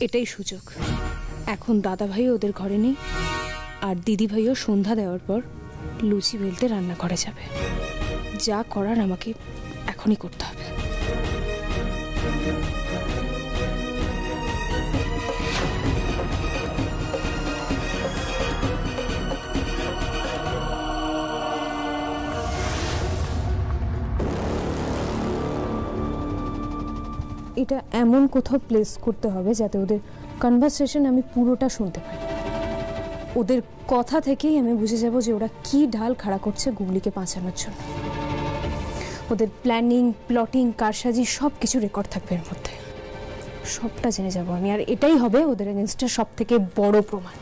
এটাই সুযোগ। এখন দাদা ভাই ওদের ঘরে নেই, আর দিদি ভাইও সন্ধ্যা দেওয়ার পর লুচি বেলতে রান্না করে যাবে। যা করার আমাকে এখনই করতে হবে। এটা এমন কোথাও প্লেস করতে হবে যাতে ওদের কনভারসেশন আমি পুরোটা শুনতে পাই। ওদের কথা থেকেই আমি বুঝে যাব যে ওরা কি ঢাল খাড়া করছে গুগলিকে বাঁচানোর জন্য। ওদের প্ল্যানিং, প্লটিং, কারসাজি সব কিছু রেকর্ড থাকবে এর মধ্যে। সবটা জেনে যাব আমি, আর এটাই হবে ওদের এগেনস্টে সব থেকে বড় প্রমাণ।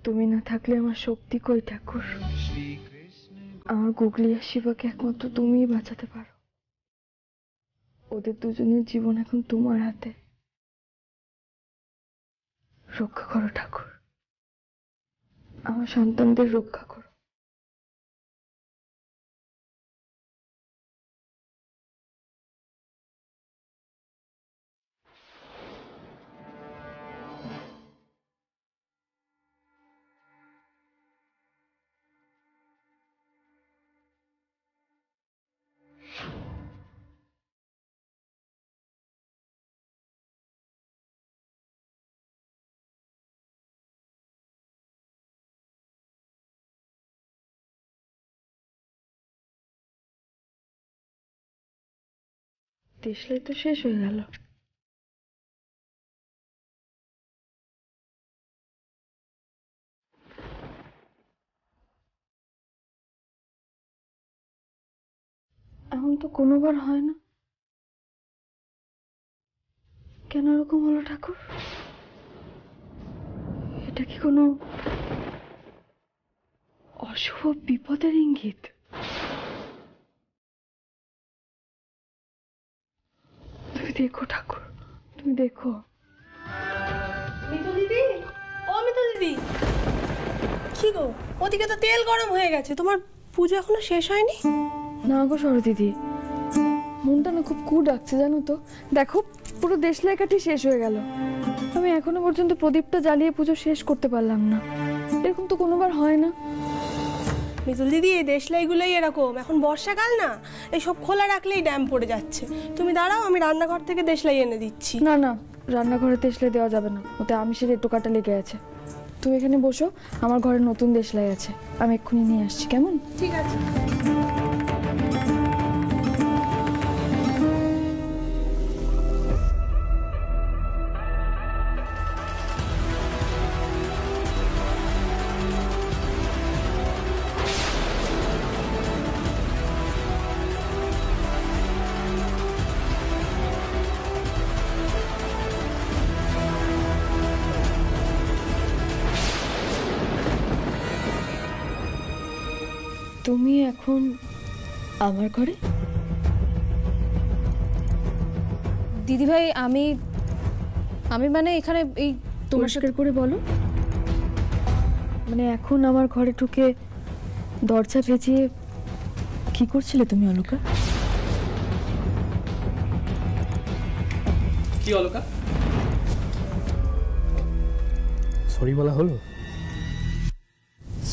তুমি না থাকলে আমার শক্তি কই ঠাকুর? আমার গুগলি আর শিবাকে একমাত্র তুমিই বাঁচাতে পারো। ওদের দুজনের জীবন এখন তোমার হাতে। রক্ষা করো ঠাকুর, আমার সন্তানদের রক্ষা করো। দেশলাই তো শেষ হয়ে গেল। এমন তো কোনোবার হয় না, কেন এরকম হলো ঠাকুর? এটা কি কোনো অশুভ বিপদের ইঙ্গিত? তুমি দেখো ঠাকুর, তুমি দেখো। মিতু দিদি, ও মিতু দিদি, কি গো, ওদিকে তো তেল গরম হয়ে গেছে, তোমার পুজো এখনো শেষ হয়নি? না গো সরো দিদি, মনটা না খুব কু ডাকছে জানো তো। দেখো পুরো দেশলাই কাঠি শেষ হয়ে গেল, আমি এখনো পর্যন্ত প্রদীপটা জ্বালিয়ে পুজো শেষ করতে পারলাম না। এরকম তো কোনোবার হয় না। মিতুল দিদি, এই দেশলাইগুলোই এরকম, এখন বর্ষাকাল না, এই সব খোলা রাখলেই ড্যাম পড়ে যাচ্ছে। তুমি দাঁড়াও, আমি রান্নাঘর থেকে দেশলাই এনে দিচ্ছি। না না, রান্নাঘরে দেশলাই দেওয়া যাবে না, ওতে আমিষের একটু কাটা লেগে আছে। তুমি এখানে বসো, আমার ঘরে নতুন দেশলাই আছে, আমি এক্ষুনি নিয়ে আসছি, কেমন? ঠিক আছে। তুমি এখন আমার ঘরে? দিদিভাই আমি মানে এখানে এই তোমার সাথে করে বলো, মানে এখন আমার ঘরে ঢুকে দরজা ভেজিয়ে কি করছিলে তুমি অলকা? কি অলকা, সরি বলা হলো?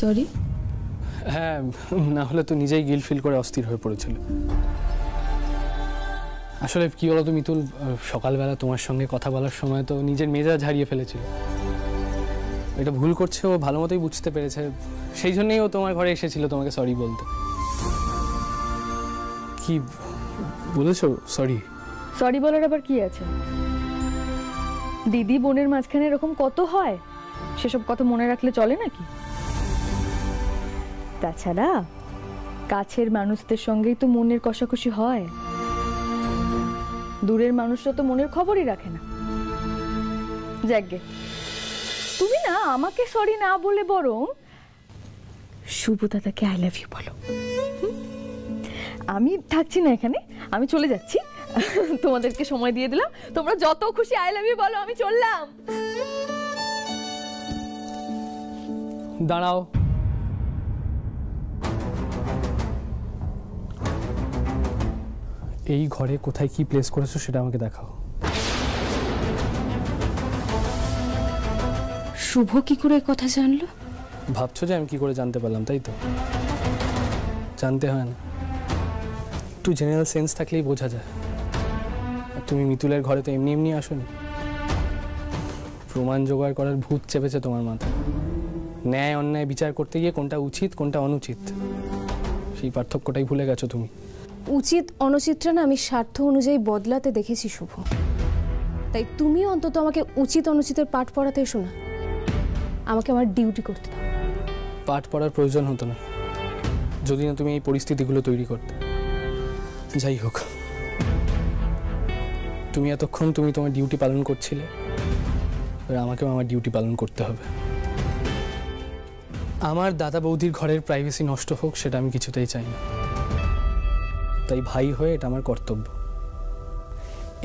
সরি? হ্যাঁ, না হলে তো নিজেই গিল ফিল করে অস্থির হয়ে পড়েছিল। আসলে কি বলো তো মিতুল, সকালবেলা তোমার সঙ্গে কথা বলার সময় তো নিজের মেজাজ হারিয়ে ফেলেছিল। এটা ভুল করছে ও ভালো মতোই বুঝতে পেরেছে, সেই জন্যই ও তোমার ঘরে এসেছিল তোমাকে সরি বলতে। কি বলেছো? সরি? সরি বলার আবার কি আছে? দিদি বোনের মাঝখানে এরকম কত হয়, সেসব কথা মনে রাখলে চলে নাকি? তাছাড়া কাছের মানুষদের সঙ্গেই তো মনের কষাকষি হয়, দূরের মানুষরা তো মনের খবরই রাখে না। যাকগে, তুমি না আমাকে সরি না বলে বরং শুভ দাদাকে আই লাভ ইউ বলো। আমি থাকছি না এখানে, আমি চলে যাচ্ছি, তোমাদেরকে সময় দিয়ে দিলাম, তোমরা যত খুশি আই লাভ ইউ বলো, আমি চললাম। দাঁড়াও, এই ঘরে কোথায় কি প্লেস করেছো সেটা আমাকে দেখাও। শুভ কি করে কথা জানলো? ভাবছো যে আমি কি করে জানতে পারলাম, তাই তো? জানতে হয় না, একটু জেনারেল সেন্স থাকলেই বোঝা যায়। আর তুমি মিতুলের ঘরে তো এমনি এমনি আসোনি, প্রমাণ জোগাড় করার ভূত চেপেছে তোমার মাথায়। ন্যায় অন্যায় বিচার করতে গিয়ে কোনটা উচিত কোনটা অনুচিত সেই পার্থক্যটাই ভুলে গেছো তুমি। উচিত অনুচিতটা না আমি স্বার্থ অনুযায়ী বদলাতে দেখেছি শুভ, তাই তুমি অন্তত আমাকে উচিত অনুচিতের পাঠ পড়াতে এসো না, আমাকে আমার ডিউটি করতে দাও। পাঠ পড়ার প্রয়োজন হতো না যদি না তুমি এই পরিস্থিতিগুলো তৈরি করতে। যাই হোক, তুমি এতক্ষণ তুমি তোমার ডিউটি পালন করছিলে, এবার আমাকেও আমার ডিউটি পালন করতে হবে। আমার দাদা বৌদির ঘরের প্রাইভেসি নষ্ট হোক সেটা আমি কিছুতেই চাই না, তাই ভাই হয়ে এটা আমার কর্তব্য।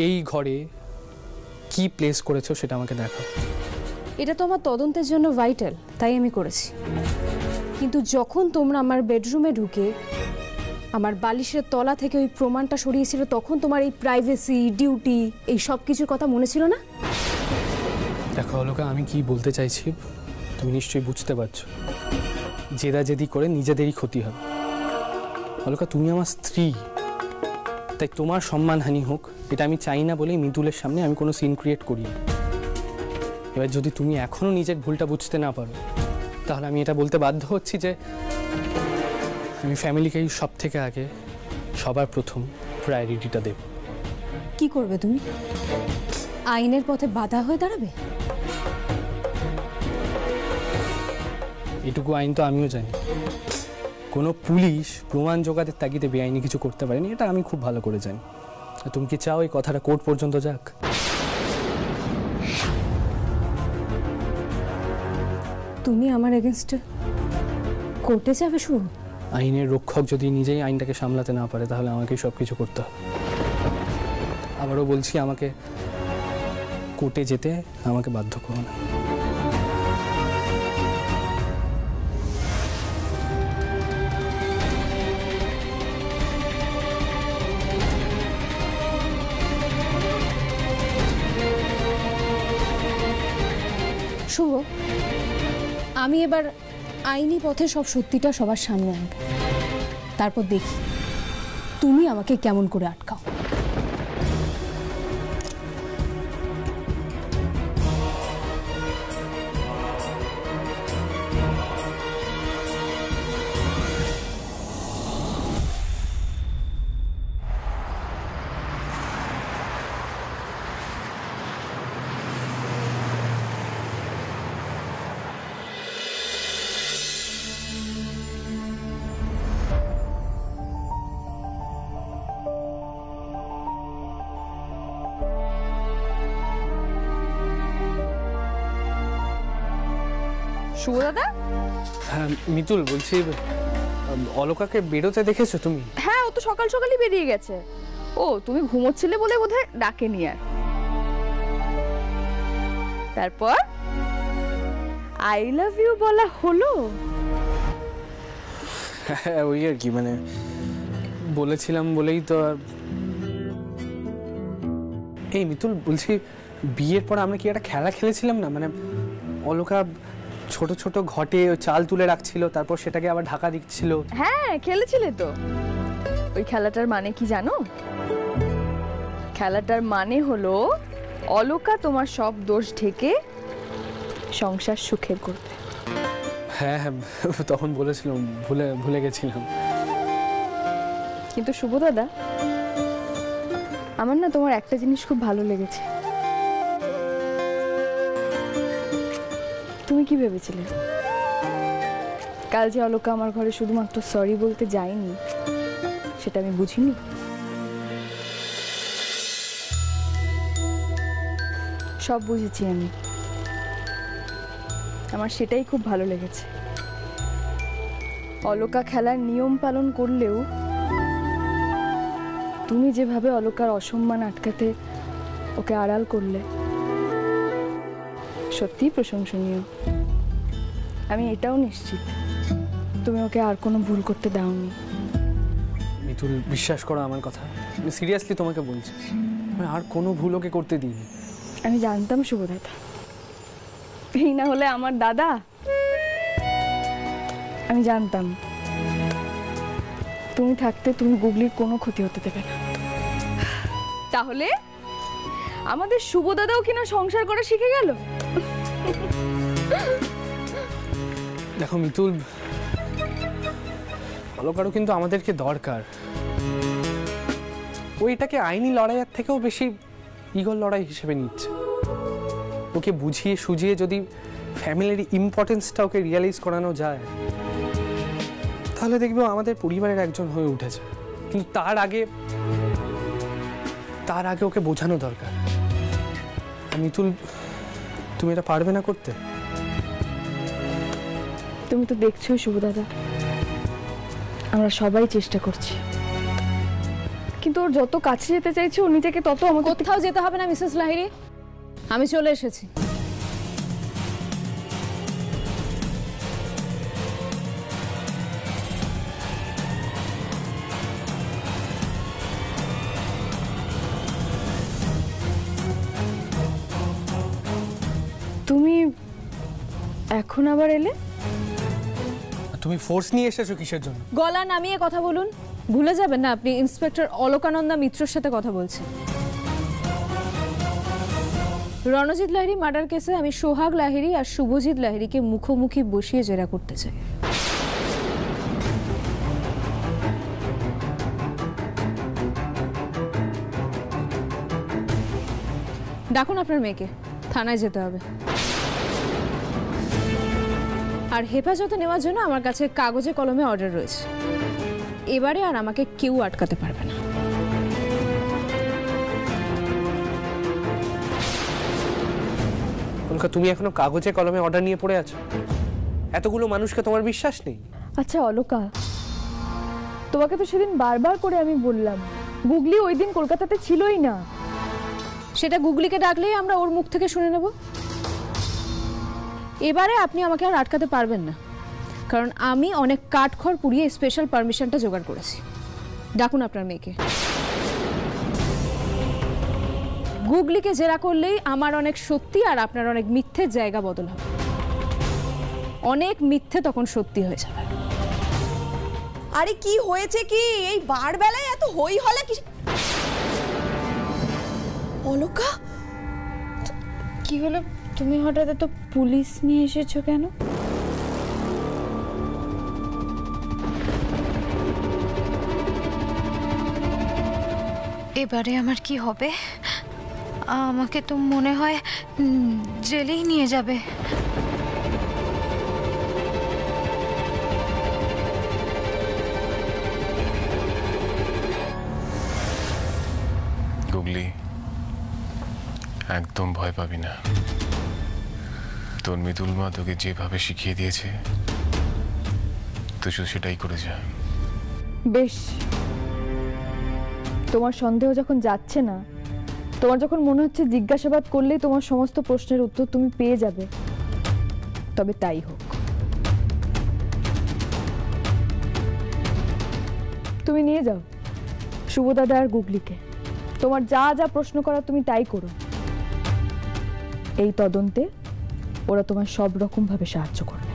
এই ঘরে কি প্লেস করেছো সেটা আমাকে দেখাও। এটা তো আমার তদন্তের জন্য ভাইটাল, তাই আমি করেছি। কিন্তু যখন তোমরা আমার বেডরুমে ঢুকে আমার বালিশের তলা থেকে ওই প্রমাণটা সরিয়েছিল, তখন তোমার এই প্রাইভেসি ডিউটি এই সব কিছুর কথা মনে ছিল না? দেখো অলোকা, আমি কি বলতে চাইছি তুমি নিশ্চয়ই বুঝতে পারছো। জেদাজেদি করে নিজেদেরই ক্ষতি হবে। অলোকা, তুমি আমার স্ত্রী, তাই তোমার সম্মানহানি হোক এটা আমি চাই না বলেই মিতুলের সামনে আমি কোনো সিন ক্রিয়েট করি না। এবার যদি তুমি এখনো নিজের ভুলটা বুঝতে না পারো, তাহলে আমি এটা বলতে বাধ্য হচ্ছি যে আমি ফ্যামিলিকেই সব থেকে আগে সবার প্রথম প্রায়োরিটিটা দেব। কি করবে তুমি? আইনের পথে বাধা হয়ে দাঁড়াবে? এটুকু আইন তো আমিও জানি, কোনো পুলিশ প্রমাণ জোগাড়ের তাগিদে বেআইনি কিছু করতে পারেনি, এটা আমি খুব ভালো করে জানি। আর তুমি কি চাও এই কথাটা কোর্ট পর্যন্ত যাক? তুমি আমার এগেনস্টে কোর্টে যাবে শুভ? আইনের রক্ষক যদি নিজেই আইনটাকে সামলাতে না পারে তাহলে আমাকেই সব কিছু করতে হবে। আবারও বলছি, আমাকে কোর্টে যেতে আমাকে বাধ্য করো না। শুভ, আমি এবার আইনি পথে সব সত্যিটা সবার সামনে আনব, তারপর দেখি তুমি আমাকে কেমন করে আটকাও। শুভ দাদা? হ্যাঁ মিতুল বলছি, অলোকাকে বেরোতে দেখেছো তুমি? হ্যাঁ, ও তো সকাল সকালই বেরিয়ে গেছে। ও তুমি ঘুমোচ্ছিলে বলে বোধহয় ডাকেনি আর। তারপর আই লাভ ইউ বলা হলো? হ্যাঁ ওই আর কি, মানে বলেছিলাম বলেই তো। আর এই মিতুল বলছি, বিয়ের পর আমরা কি একটা খেলা খেলেছিলাম না? মানে অলোকা ছোট ছোট ঘটে চাল তুলে রাখছিল, তারপর সেটাকে আবার ঢাকা দিচ্ছিল। হ্যাঁ খেলেছিলে তো। ওই খেলাটার মানে কি জানো? খেলাটার মানে হলো অলোকা তোমার সব দোষ ঢেকে সংসার সুখের করবে। হ্যাঁ হ্যাঁ তখন বলেছিলাম, ভুলে গেছিলাম। কিন্তু শুভ দাদা, আমার না তোমার একটা জিনিস খুব ভালো লেগেছে। তুমি কি ভেবেছিলে কাল যে অলোকা আমার ঘরে শুধুমাত্র সরি বলতে যায়নি সেটা আমি বুঝিনি? সব বুঝেছি আমি। আমার সেটাই খুব ভালো লেগেছে। অলকা খেলার নিয়ম পালন করলেও তুমি যেভাবে অলকার অসম্মান আটকাতে ওকে আড়াল করলে সত্যিই প্রশংসনীয়। আমি এটাও নিশ্চিত তুমি ওকে আর কোনো ভুল করতে দাওনি। মিতুল, বিশ্বাস করো আমার কথা, আমি সিরিয়াসলি তোমাকে বলছি, আমি আর কোনো ভুল ওকে করতে দিইনি। আমি জানতাম শুভদাদা, এই না হলে আমার দাদা, আমি জানতাম তুমি থাকতে তুমি গুগলির কোনো ক্ষতি হতে দেবে না। তাহলে আমাদের শুভদাদাও কিনা সংসার করা শিখে গেল। দেখো মিতুল, অলকারও কিন্তু আমাদেরকে দরকার। ও এটাকে আইনি লড়াইয়ের থেকেও বেশি ইগল লড়াই হিসেবে নিচ্ছে। ওকে বুঝিয়ে সুঝিয়ে যদি ফ্যামিলির ইম্পর্টেন্সটা ওকে রিয়েলাইজ করানো যায়, তাহলে দেখবে আমাদের পরিবারের একজন হয়ে উঠেছে। কিন্তু তার আগে ওকে বোঝানো দরকার। মিতুল, তুমি এটা পারবে না করতে? তুমি তো দেখছো শুভদাদা, আমরা সবাই চেষ্টা করছি, কিন্তু ওর যত কাছে যেতে চাইছে ও নিজেকে তত আমাকে। কোথাও যেতে হবে না মিসেস লাহিড়ী, আমি চলে এসেছি। তুমি এখন আবার এলে? তুমি ফোর্স নিয়ে এসেছো কিসের জন্য? গলা নামিয়ে কথা বলুন, ভুলে যাবেন না আপনি ইন্সপেক্টর অলকানন্দা মিত্রর সাথে কথা বলছেন। রণজিৎ লাহিড়ী মার্ডার কেসে আমি সোহাগ লাহিড়ী আর শুভজিৎ লাহিড়ীকে মুখোমুখি বসিয়ে জেরা করতে চাই। ডাকুন আপনার মেয়েকে, থানায় যেতে হবে। আর হেফাজতে নেওয়ার জন্য আমার কাছে কাগজে কলমে অর্ডার রয়েছে। এবারে আর আমাকে কেউ আটকাতে পারবে না। অলকা, তুমি এখনো কাগজে কলমে অর্ডার নিয়ে পড়ে আছো? এতগুলো মানুষকে তোমার বিশ্বাস নেই? আচ্ছা অলকা, তোমাকে তো সেদিন বারবার করে আমি বললাম গুগলি ওই দিন কলকাতাতে ছিলই না। সেটা গুগলিকে ডাকলেই আমরা ওর মুখ থেকে শুনে নেব। এবারে আপনি আমাকে আর আটকাতে পারবেন না, কারণ আমি অনেক কাঠখড় পুড়িয়ে স্পেশাল পারমিশনটা জোগাড় করেছি। ডাকুন আপনার মেয়েকে। গুগলিকে জেরা করলেই আমার অনেক সত্যি আর আপনার অনেক মিথ্যের জায়গা বদল হবে। অনেক মিথ্যে তখন সত্যি হয়ে যাবে। আরে কি হয়েছে কি? এই বারবেলায় এত হই হলা কি? অলকা, কি হলো? তুমি হঠাৎ এত পুলিশ নিয়ে এসেছো কেন? এবারে আমার কি হবে? আমাকে তো মনে হয় জেলেই নিয়ে যাবে। গুগলি, একদম ভয় পাবি না। তোর মিতুল মা তোকে যেভাবে শিখিয়ে দিয়েছে তুই শুধু সেটাই করে যা। বেশ, তোমার সন্দেহ যখন যাচ্ছে না, তোমার যখন মনে হচ্ছে জিজ্ঞাসাবাদ করলেই তোমার সমস্ত প্রশ্নের উত্তর তুমি পেয়ে যাবে, তবে তাই হোক। তুমি নিয়ে যাও শুভদাদা আর গুগলিকে। তোমার যা যা প্রশ্ন করা তুমি তাই করো। এই তদন্তে ওরা তোমার সব রকম ভাবে সাহায্য করবে।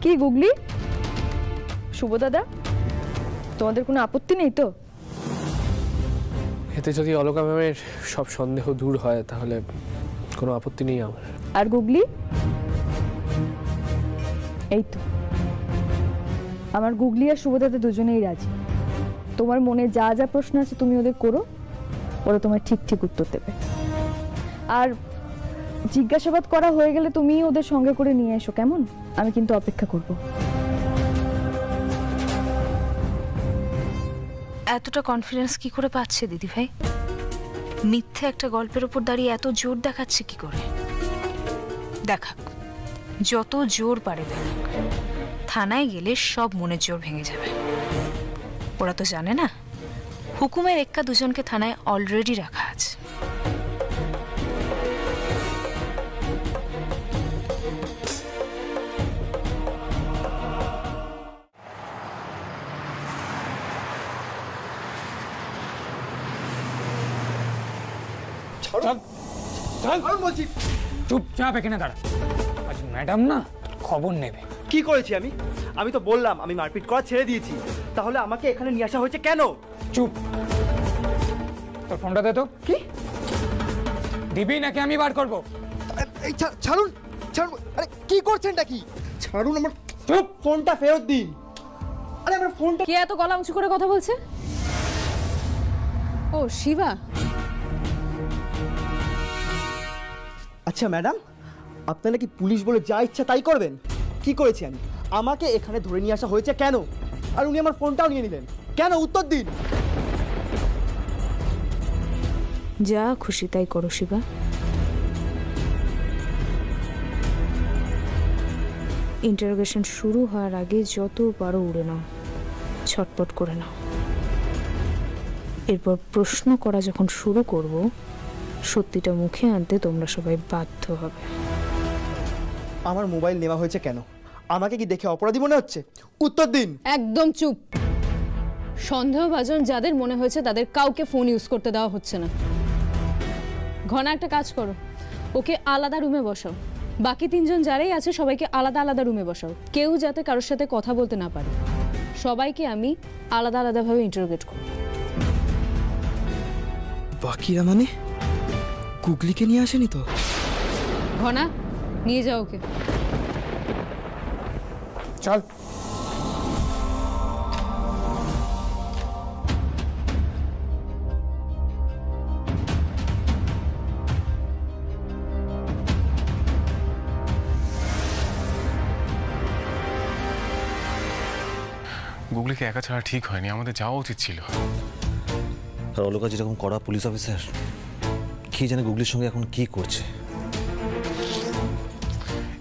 কি গুগলি, শুভদাদা, তোমাদের কোনো আপত্তি নেই তো? এতে যদি অলকা ম্যামের সব সন্দেহ দূর হয় তাহলে কোনো আপত্তি নেই আমার। আর গুগলি, এই তো আমার গুগলি আর শুভদাদা দুজনেই রাজি। তোমার মনে যা যা প্রশ্ন আছে তুমি ওদের করো, ওরা তোমার ঠিক ঠিক উত্তর দেবে। আর জিজ্ঞাসাবাদ করা হয়ে গেলে তুমি ওদের সঙ্গে করে নিয়ে এসো, কেমন? আমি কিন্তু অপেক্ষা করব। এতটা কনফিডেন্স কি করে পাচ্ছে দিদি ভাই? মিথ্যে একটা গল্পের উপর দাঁড়িয়ে এত জোর দেখাচ্ছে কি করে? দেখাক, যত জোর পারে দেখ, থানায় গেলে সব মনের জোর ভেঙে যাবে। ওরা তো জানে না হুকুমের এক্কা দুজনকে থানায় অলরেডি রাখা আছে। চুপচাপ এখানে দাঁড়া। আজ ম্যাডাম না খবর নেবে। কি করেছি আমি? আমি তো বললাম আমি মারপিট করা ছেড়ে দিয়েছি, তাহলে আমাকে এখানে নিয়ে আসা হয়েছে কেন? চুপ, তোর ফোনটা দে তো। কি দিবি নাকি আমি বার করবো? এই ছাড়ুন ছাড়ুন, আরে কি করছেনটা কি? ছাড়ুন আমার। চুপ, ফোনটা ফেরত দিন। আরে আমার ফোনটা। কে এত গলা উঁচু করে কথা বলছে? ও শিবা। আচ্ছা ম্যাডাম, আপনারা কি পুলিশ বলে যা ইচ্ছা তাই করবেন? কি করেছি আমি? আমাকে এখানে ধরে নিয়ে আসা হয়েছে কেন? আর উনি আমার ফোনটাও নিয়ে নিলেন কেন? উত্তর দিন। যা খুশি তাই করো শিবা। ইন্টারোগেশন শুরু হওয়ার আগে যত পারো উড়ে নাও, ছটপট করে নাও। এরপর প্রশ্ন করা যখন শুরু করব, সত্যিটা মুখে আনতে তোমরা সবাই বাধ্য হবে। আমার মোবাইল নেওয়া হয়েছে কেন? আমাকে কি দেখে অপরাধী মনে হচ্ছে? উত্তর দিন। একদম চুপ। সন্দেহভাজন যাদের মনে হয়েছে তাদের কাউকে ফোন ইউজ করতে দেওয়া হচ্ছে না। ঘনা একটা কাজ করো, ওকে আলাদা রুমে বসাও। বাকি তিনজন যারাই আছে সবাইকে আলাদা আলাদা রুমে বসাও। কেউ যাতে কারোর সাথে কথা বলতে না পারে। সবাইকে আমি আলাদা আলাদাভাবে ইন্টারোগেট করব। বাকিরা মানে? গুগলিকে নিয়ে আসেনি তো? ঘনা, নিয়ে যাও ওকে। চল। গুগলিকে একা ছাড়া ঠিক হয়নি, আমাদের যাওয়া উচিত ছিল। আর অলোকা যেরকম কড়া পুলিশ অফিসার, কি জানে গুগলির সঙ্গে এখন কি করছে।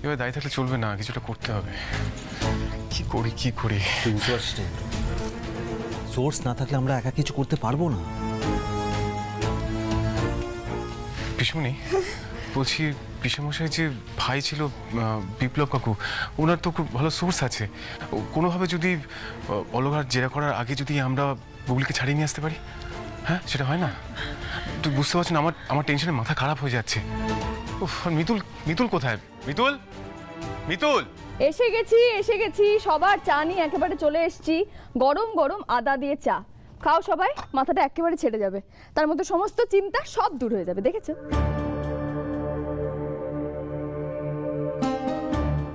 এবার দায়ী থাকলে চলবে না, কিছুটা করতে হবে। কি করি কি করি তুই বুঝতে পারছিস না? সোর্স না থাকলে আমরা একা কিছু করতে পারবো না। পিসমণি, বলছি পিসেমশাই যে ভাই ছিল বিপ্লব কাকু, ওনার তো খুব ভালো সোর্স আছে। কোনোভাবে যদি অলোকার জেরা করার আগে যদি আমরা গুগলিকে ছাড়িয়ে নিয়ে আসতে পারি। হ্যাঁ, সেটা হয় না? তুই বুঝতে পারছিস না, আমার টেনশনে মাথা খারাপ হয়ে যাচ্ছে। মিতুল, মিতুল কোথায়? মিতুল, মিতুল। এসে গেছি সবার চা নিয়ে একেবারে চলে এসেছি। গরম গরম আদা দিয়ে চা খাও সবাই, মাথাটা একেবারে ছেড়ে যাবে। তার মধ্যে সমস্ত চিন্তা সব দূর হয়ে যাবে, দেখেছো?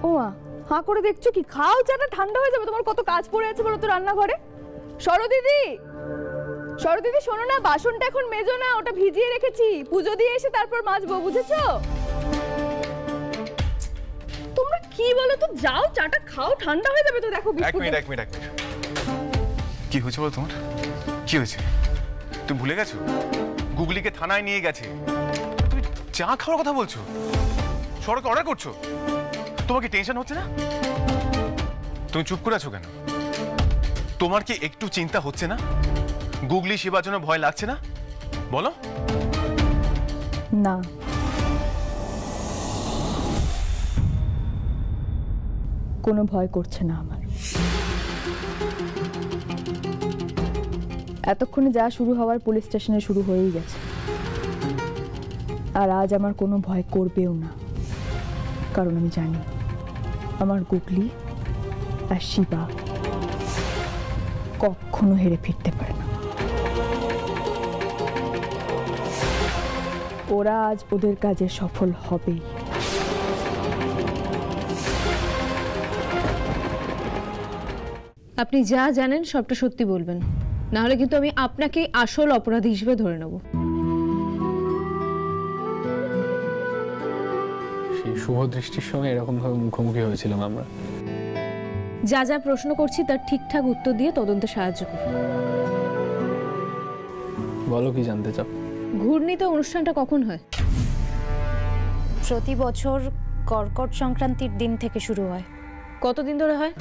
ও হাঁ করে দেখছো কি? খাও চাটা, ঠান্ডা হয়ে যাবে। তোমার কত কাজ পড়ে আছে বলো তো রান্নাঘরে। সরদিদি, সরদিদি শোনো না, বাসনটা এখন মেজো না, ওটা ভিজিয়ে রেখেছি। পুজো দিয়ে এসে তারপর মাজবো, বুঝেছো? তোমরা কি বলো তো? যাও চাটা খাও, ঠান্ডা হয়ে যাবে তো। দেখো এক মিনিট। কি হয়েছে বলো তোমার? কি হয়েছে? তুমি ভুলে গেছো গুগলিকে থানায় নিয়ে গেছে? তুমি চা খাওয়ার কথা বলছো, সড়কে অর্ডার করছো। তোমার কি টেনশন হচ্ছে না? তুমি চুপ করে আছো কেন? তোমার কি একটু চিন্তা হচ্ছে না? গুগলি সেবার জন্য ভয় লাগছে না? বলো না। কোনো ভয় করছে না আমার। এতক্ষণে যা শুরু হওয়ার পুলিশ স্টেশনে শুরু হয়েই গেছে। আর আজ আমার কোনো ভয় করবেও না, কারণ আমি জানি আমার গুগলি আর শিবা কখনো হেরে ফিরতে পারে না। ওরা আজ ওদের কাজে সফল হবেই। আপনি যা জানেন সবটা সত্যি বলবেন, না হলে কিন্তু আমি আপনাকে আসল অপরাধী হিসেবে ধরে নেব। সেই শুভ দৃষ্টির সঙ্গে এরকম ভাবে মুখোমুখি হয়েছিলাম আমরা। যা যা প্রশ্ন করছি তার ঠিকঠাক উত্তর দিয়ে তদন্তে সাহায্য করুন। বলো কি জানতে চাও? ঘূর্ণিতে অনুষ্ঠানটা কখন হয়? প্রতি বছর কর্কট সংক্রান্তির দিন থেকে শুরু হয়। কতদিন ধরে হয়?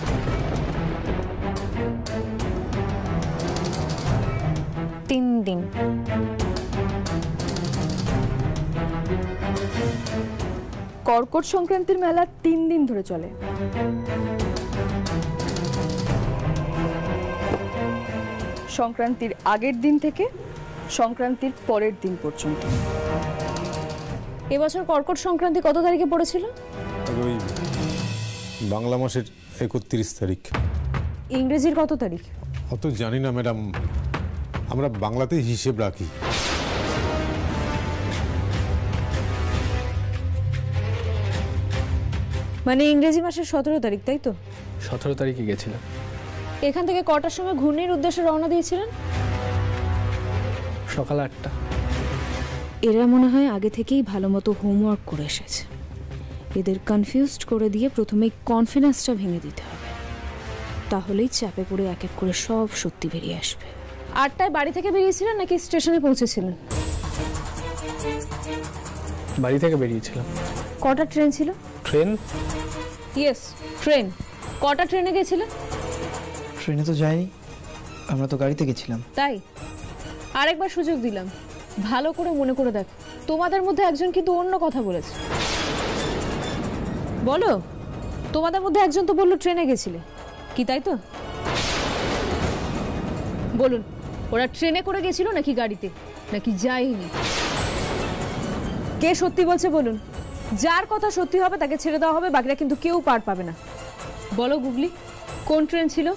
তিন দিন। কর্কট সংক্রান্তির মেলা 3 দিন ধরে চলে। সংক্রান্তির আগের দিন থেকে সংক্রান্তির পরের দিন পর্যন্ত। এবছর কর্কট সংক্রান্তি কত তারিখে পড়েছিল? ওই বাংলা মাসের 31 তারিখ। ইংরেজির কত তারিখ? অত জানি না ম্যাডাম, আমরা বাংলাতে হিসেব রাখি। মানে ইংরেজি মাসের 17 তারিখ, তাই তো? 17 তারিখে গেছিলাম। এখান থেকে কটার সময় ঘূর্ণির উদ্দেশ্যে রওনা দিয়েছিলেন? সকাল 8টা। এরা মনে হয় আগে থেকেই ভালো মতো হোমওয়ার্ক করে এসেছে। এদের কনফিউজড করে দিয়ে প্রথমেই কনফিডেন্সটা ভেঙে দিতে হবে, তাহলেই চাপে পড়ে এক এক করে সব সত্যি বেরিয়ে আসবে। 8টায় বাড়ি থেকে বেরিয়েছিলেন নাকি স্টেশনে পৌঁছেছিলেন? বাড়ি থেকে বেরিয়েছিলাম। কটা ট্রেন ছিল? ট্রেন? Yes, train. কটা ট্রেনে গেছিলেন? ট্রেনে তো যাইনি, আমরা তো গাড়িতে গেছিলাম। তাই? আরেকবার সুযোগ দিলাম, ভালো করে মনে করে দেখো। তোমাদের মধ্যে একজন কিন্তু অন্য কথা বলেছে। বলো, তোমাদের মধ্যে একজন তো বললো ট্রেনে গেছিলে, কি তাই তো? বলুন, ওরা ট্রেনে করে গেছিল নাকি গাড়িতে, নাকি যায়নি? কে সত্যি বলছে বলুন। যার কথা সত্যি হবে তাকে ছেড়ে দেওয়া হবে, বাকিরা কিন্তু কেউ পার পাবে না। বলো গুগলি, কোন ট্রেন ছিল?